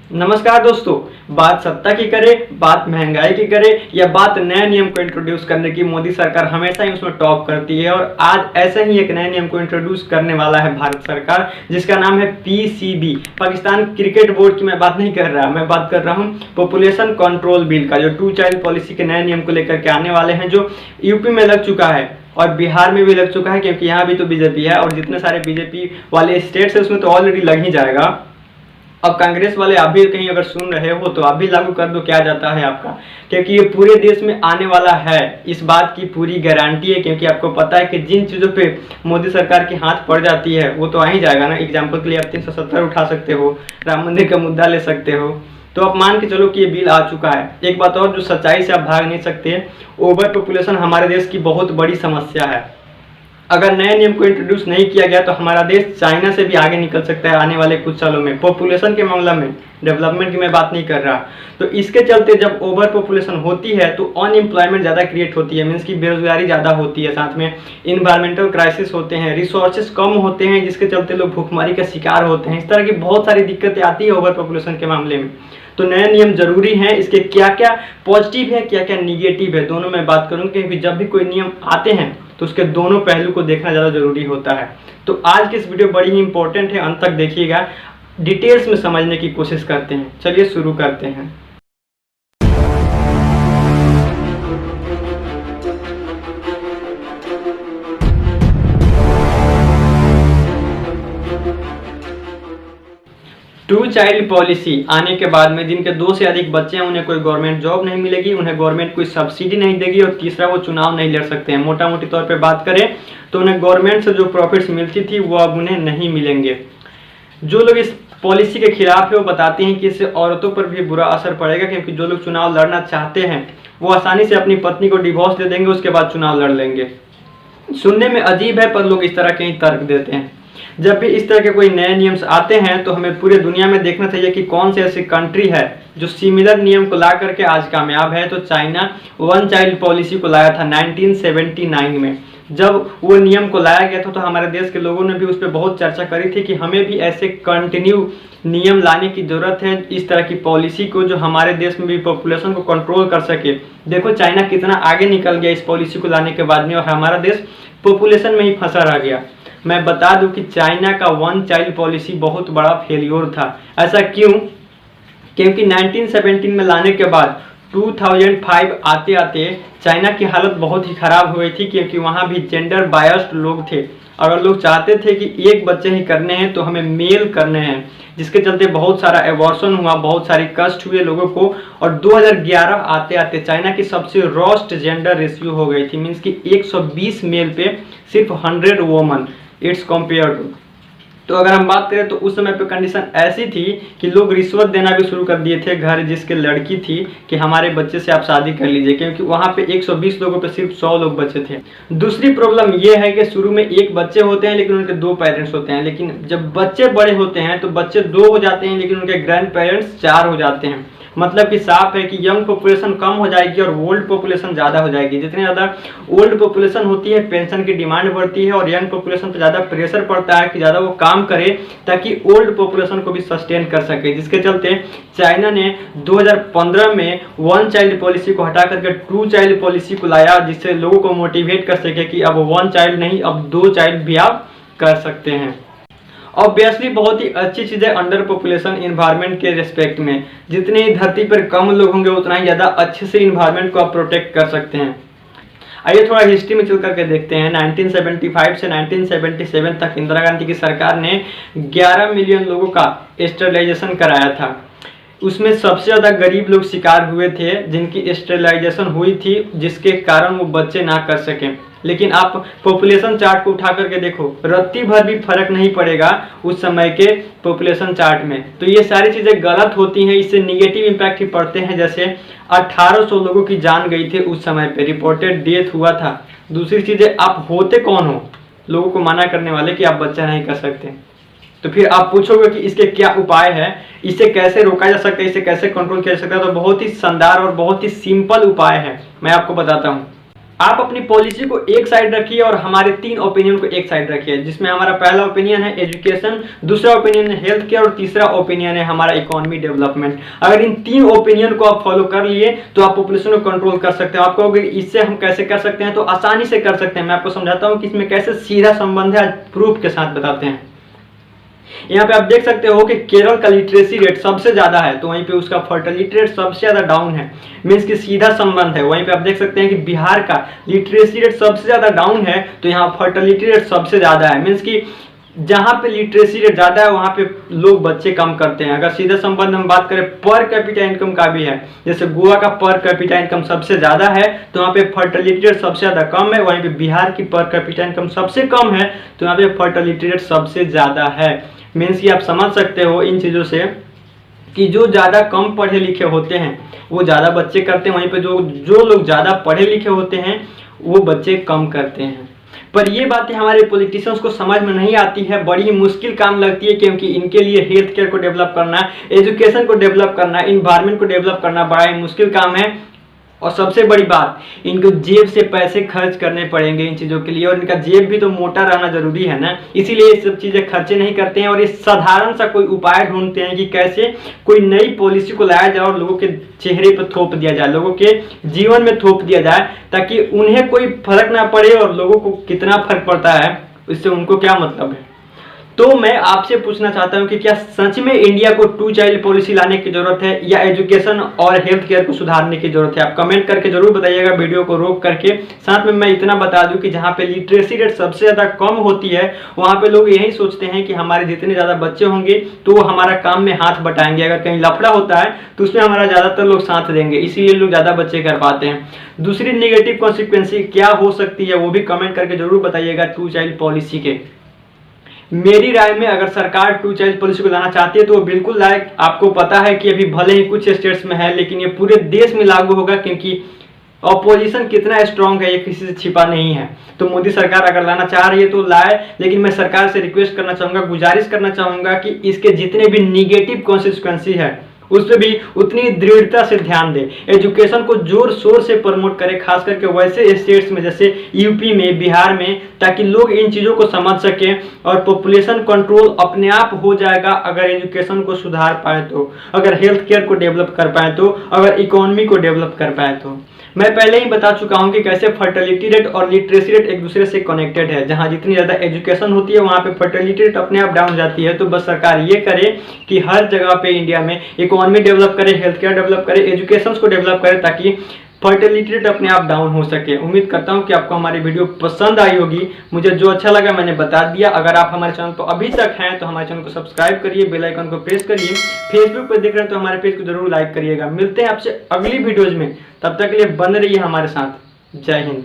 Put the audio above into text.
नमस्कार दोस्तों। बात सत्ता की करे, बात महंगाई की करे या बात नए नियम को इंट्रोड्यूस करने की, मोदी सरकार हमेशा ही उसमें टॉप करती है। और आज ऐसे ही एक नए नियम को इंट्रोड्यूस करने वाला है भारत सरकार, जिसका नाम है पीसीबी। पाकिस्तान क्रिकेट बोर्ड की मैं बात नहीं कर रहा, मैं बात कर रहा हूँ पॉपुलेशन कंट्रोल बिल का, जो 2 चाइल्ड पॉलिसी के नए नियम को लेकर के आने वाले हैं, जो यूपी में लग चुका है और बिहार में भी लग चुका है, क्योंकि यहाँ भी तो बीजेपी है और जितने सारे बीजेपी वाले स्टेट्स है उसमें तो ऑलरेडी लग ही जाएगा। अब कांग्रेस वाले आप भी कहीं अगर सुन रहे हो तो आप भी लागू कर दो, क्या जाता है आपका, क्योंकि ये पूरे देश में आने वाला है, इस बात की पूरी गारंटी है। क्योंकि आपको पता है कि जिन चीज़ों पे मोदी सरकार की हाथ पड़ जाती है वो तो आ ही जाएगा ना। एग्जाम्पल के लिए आप 370 उठा सकते हो, राम मंदिर का मुद्दा ले सकते हो, तो आप मान के चलो कि ये बिल आ चुका है। एक बात और जो सच्चाई से आप भाग नहीं सकते, ओवर पॉपुलेशन हमारे देश की बहुत बड़ी समस्या है। अगर नए नियम को इंट्रोड्यूस नहीं किया गया तो हमारा देश चाइना से भी आगे निकल सकता है आने वाले कुछ सालों में, पॉपुलेशन के मामला में। डेवलपमेंट की मैं बात नहीं कर रहा। तो इसके चलते जब ओवर पॉपुलेशन होती है तो अनएम्प्लॉयमेंट ज़्यादा क्रिएट होती है, मीन्स की बेरोजगारी ज़्यादा होती है, साथ में इन्वायरमेंटल क्राइसिस होते हैं, रिसोर्सेज कम होते हैं, जिसके चलते लोग भूखमरी का शिकार होते हैं। इस तरह की बहुत सारी दिक्कतें आती है ओवर पॉपुलेशन के मामले में। तो नए नियम जरूरी हैं, इसके क्या क्या पॉजिटिव है क्या क्या निगेटिव है, दोनों मैं बात करूँगा। क्योंकि जब भी कोई नियम आते हैं तो उसके दोनों पहलू को देखना ज़्यादा जरूरी होता है। तो आज की इस वीडियो बड़ी ही इंपॉर्टेंट है, अंत तक देखिएगा, डिटेल्स में समझने की कोशिश करते हैं। चलिए शुरू करते हैं। टू चाइल्ड पॉलिसी आने के बाद में जिनके 2 से अधिक बच्चे हैं उन्हें कोई गवर्नमेंट जॉब नहीं मिलेगी, उन्हें गवर्नमेंट कोई सब्सिडी नहीं देगी, और तीसरा वो चुनाव नहीं लड़ सकते हैं। मोटा मोटी तौर पे बात करें तो उन्हें गवर्नमेंट से जो प्रॉफिट्स मिलती थी वो अब उन्हें नहीं मिलेंगे। जो लोग इस पॉलिसी के खिलाफ है वो बताते हैं कि इससे औरतों पर भी बुरा असर पड़ेगा, क्योंकि जो लोग चुनाव लड़ना चाहते हैं वो आसानी से अपनी पत्नी को डिवोर्स दे देंगे, उसके बाद चुनाव लड़ लेंगे। सुनने में अजीब है पर लोग इस तरह के ही तर्क देते हैं। जब भी इस तरह के कोई नए नियम्स आते हैं तो हमें पूरे दुनिया में देखना चाहिए कि कौन सी ऐसी कंट्री है जो सिमिलर नियम को ला करके आज कामयाब है। तो चाइना 1 चाइल्ड पॉलिसी को लाया था 1979 में। जब वो नियम को लाया गया था तो हमारे देश के लोगों ने भी उस पर बहुत चर्चा करी थी कि हमें भी ऐसे कंटिन्यू नियम लाने की ज़रूरत है, इस तरह की पॉलिसी को जो हमारे देश में भी पॉपुलेशन को कंट्रोल कर सके। देखो चाइना कितना आगे निकल गया इस पॉलिसी को लाने के बाद में, और हमारा देश पॉपुलेशन में ही फंसा रह गया। मैं बता दूं कि चाइना का 1 चाइल्ड पॉलिसी बहुत बड़ा फेलियर था। ऐसा क्यों? क्योंकि 1917 में लाने के बाद 2005 आते आते चाइना की हालत बहुत ही ख़राब हुई थी, क्योंकि वहाँ भी जेंडर बायस्ड लोग थे। अगर लोग चाहते थे कि एक बच्चे ही करने हैं तो हमें मेल करने हैं, जिसके चलते बहुत सारा एबॉर्शन हुआ, बहुत सारी कष्ट हुए लोगों को। और 2011 आते आते चाइना की सबसे रोस्ट जेंडर रेशियो हो गई थी, मीन्स कि 120 मेल पे सिर्फ 100 वोमन, इट्स कंपेयर टू। तो अगर हम बात करें तो उस समय पे कंडीशन ऐसी थी कि लोग रिश्वत देना भी शुरू कर दिए थे घर जिसके लड़की थी कि हमारे बच्चे से आप शादी कर लीजिए, क्योंकि वहाँ पे 120 लोगों पे सिर्फ 100 लोग बचे थे। दूसरी प्रॉब्लम ये है कि शुरू में एक बच्चे होते हैं लेकिन उनके 2 पेरेंट्स होते हैं, लेकिन जब बच्चे बड़े होते हैं तो बच्चे 2 हो जाते हैं लेकिन उनके ग्रैंड पेरेंट्स 4 हो जाते हैं। मतलब कि साफ है कि यंग पॉपुलेशन कम हो जाएगी और ओल्ड पॉपुलेशन ज़्यादा हो जाएगी। जितनी ज़्यादा ओल्ड पॉपुलेशन होती है पेंशन की डिमांड बढ़ती है, और यंग पॉपुलेशन पर ज़्यादा प्रेशर पड़ता है कि ज़्यादा वो काम करे ताकि ओल्ड पॉपुलेशन को भी सस्टेन कर सके। जिसके चलते चाइना ने 2015 में 1 चाइल्ड पॉलिसी को हटा करके 2 चाइल्ड पॉलिसी को लाया, जिससे लोगों को मोटिवेट कर सके कि अब 1 चाइल्ड नहीं, अब 2 चाइल्ड भी आप कर सकते हैं। ऑब्वियसली बहुत ही अच्छी चीज़ है अंडर पॉपुलेशन इन्वायरमेंट के रिस्पेक्ट में। जितने ही धरती पर कम लोग होंगे उतना ही ज़्यादा अच्छे से इन्वायरमेंट को आप प्रोटेक्ट कर सकते हैं। आइए थोड़ा हिस्ट्री में चल करके देखते हैं। 1975 से 1977 तक इंदिरा गांधी की सरकार ने 11 मिलियन लोगों का स्टेरिलाइजेशन कराया था। उसमें सबसे ज़्यादा गरीब लोग शिकार हुए थे जिनकी स्टेरिलाइजेशन हुई थी, जिसके कारण वो बच्चे ना कर सकें। लेकिन आप पॉपुलेशन चार्ट को उठा करके देखो, रत्ती भर भी फर्क नहीं पड़ेगा उस समय के पॉपुलेशन चार्ट में। तो ये सारी चीज़ें गलत होती हैं, इससे निगेटिव इम्पैक्ट ही पड़ते हैं। जैसे 1800 लोगों की जान गई थी उस समय पे, रिपोर्टेड डेथ हुआ था। दूसरी चीज़ें, आप होते कौन हो लोगों को मना करने वाले कि आप बच्चा नहीं कर सकते? तो फिर आप पूछोगे कि इसके क्या उपाय है, इसे कैसे रोका जा सकता है, इसे कैसे कंट्रोल किया जा सकता है? तो बहुत ही शानदार और बहुत ही सिंपल उपाय है, मैं आपको बताता हूँ। आप अपनी पॉलिसी को एक साइड रखिए और हमारे 3 ओपिनियन को एक साइड रखिए, जिसमें हमारा पहला ओपिनियन है एजुकेशन, दूसरा ओपिनियन है हेल्थ केयर और तीसरा ओपिनियन है हमारा इकोनॉमी डेवलपमेंट। अगर इन 3 ओपिनियन को आप फॉलो कर लिए तो आप पॉपुलेशन को कंट्रोल कर सकते हैं। आप कहोगे इससे हम कैसे कर सकते हैं, तो आसानी से कर सकते हैं। मैं आपको समझाता हूं कि इसमें कैसे सीधा संबंध है, प्रूफ के साथ बताते हैं। यहाँ पे आप देख सकते हो कि केरल का लिटरेसी रेट सबसे ज्यादा है, तो वहीं पे उसका फर्टिलिटी रेट सबसे ज्यादा डाउन है, मीन्स कि सीधा संबंध है। वहीं पे आप देख सकते हैं कि बिहार का लिटरेसी रेट सबसे ज्यादा डाउन है, तो यहाँ फर्टिलिटी रेट सबसे ज्यादा है, मीन्स कि जहां पे लिटरेसी रेट ज्यादा है वहां पे लोग बच्चे कम करते हैं। अगर सीधा संबंध हम बात करें पर कैपिटा इनकम का भी है, जैसे गोवा का पर कैपिटा इनकम सबसे ज्यादा है तो वहां पे फर्टिलिटी रेट सबसे ज्यादा कम है, वहीं पे बिहार की पर कैपिटा इनकम सबसे कम है तो यहाँ पे फर्टिलिटी रेट सबसे ज्यादा है। मीन्स कि आप समझ सकते हो इन चीजों से कि जो ज्यादा कम पढ़े लिखे होते हैं वो ज्यादा बच्चे करते हैं, वहीं पे जो लोग ज्यादा पढ़े लिखे होते हैं वो बच्चे कम करते हैं। पर ये बातें हमारे पॉलिटिशियंस को समझ में नहीं आती है, बड़ी मुश्किल काम लगती है, क्योंकि इनके लिए हेल्थ केयर को डेवलप करना, एजुकेशन को डेवलप करना, इन्वायरमेंट को डेवलप करना बड़ा ही मुश्किल काम है। और सबसे बड़ी बात, इनको जेब से पैसे खर्च करने पड़ेंगे इन चीज़ों के लिए, और इनका जेब भी तो मोटा रहना जरूरी है ना, इसीलिए ये सब चीज़ें खर्चे नहीं करते हैं और ये साधारण सा कोई उपाय ढूंढते हैं कि कैसे कोई नई पॉलिसी को लाया जाए और लोगों के चेहरे पर थोप दिया जाए, लोगों के जीवन में थोप दिया जाए, ताकि उन्हें कोई फर्क ना पड़े और लोगों को कितना फर्क पड़ता है इससे उनको क्या मतलब है। तो मैं आपसे पूछना चाहता हूं कि क्या सच में इंडिया को 2 चाइल्ड पॉलिसी लाने की जरूरत है या एजुकेशन और हेल्थ केयर को सुधारने की जरूरत है? आप कमेंट करके जरूर बताइएगा वीडियो को रोक करके। साथ में मैं इतना बता दूं कि जहां पे लिटरेसी रेट सबसे ज्यादा कम होती है वहां पे लोग यही सोचते हैं कि हमारे जितने ज्यादा बच्चे होंगे तो वो हमारा काम में हाथ बटाएंगे, अगर कहीं लफड़ा होता है तो उसमें हमारा ज्यादातर लोग साथ देंगे, इसीलिए लोग ज्यादा बच्चे कर पाते हैं। दूसरी नेगेटिव कॉन्सिक्वेंसी क्या हो सकती है वो भी कमेंट करके जरूर बताइएगा 2 चाइल्ड पॉलिसी के। मेरी राय में अगर सरकार 2 चाइल्ड पॉलिसी को लाना चाहती है तो वो बिल्कुल लाए। आपको पता है कि अभी भले ही कुछ स्टेट्स में है लेकिन ये पूरे देश में लागू होगा, क्योंकि ऑपोजिशन कितना स्ट्रांग है ये किसी से छिपा नहीं है। तो मोदी सरकार अगर लाना चाह रही है तो लाए, लेकिन मैं सरकार से रिक्वेस्ट करना चाहूंगा, गुजारिश करना चाहूंगा कि इसके जितने भी निगेटिव कॉन्सिक्वेंसी है उस पर भी उतनी दृढ़ता से ध्यान दे, एजुकेशन को जोर शोर से प्रमोट करे, खास करके वैसे स्टेट्स में जैसे यूपी में, बिहार में, ताकि लोग इन चीज़ों को समझ सकें और पॉपुलेशन कंट्रोल अपने आप हो जाएगा अगर एजुकेशन को सुधार पाए तो, अगर हेल्थ केयर को डेवलप कर पाए तो, अगर इकोनॉमी को डेवलप कर पाए तो। मैं पहले ही बता चुका हूं कि कैसे फर्टिलिटी रेट और लिटरेसी रेट एक दूसरे से कनेक्टेड है। जहां जितनी ज़्यादा एजुकेशन होती है वहां पे फर्टिलिटी रेट अपने आप डाउन जाती है। तो बस सरकार ये करे कि हर जगह पे इंडिया में इकोनॉमी डेवलप करे, हेल्थ केयर डेवलप करे, एजुकेशन को डेवलप करे, ताकि फर्टिलिटी रेट अपने आप डाउन हो सके। उम्मीद करता हूं कि आपको हमारी वीडियो पसंद आई होगी। मुझे जो अच्छा लगा मैंने बता दिया। अगर आप हमारे चैनल पर अभी तक हैं तो हमारे चैनल को सब्सक्राइब करिए, बेल आइकन को प्रेस करिए, फेसबुक पर देख रहे हैं तो हमारे पेज को जरूर लाइक करिएगा। मिलते हैं आपसे अगली वीडियोज में, तब तक के लिए बने रहिए हमारे साथ। जय हिंद।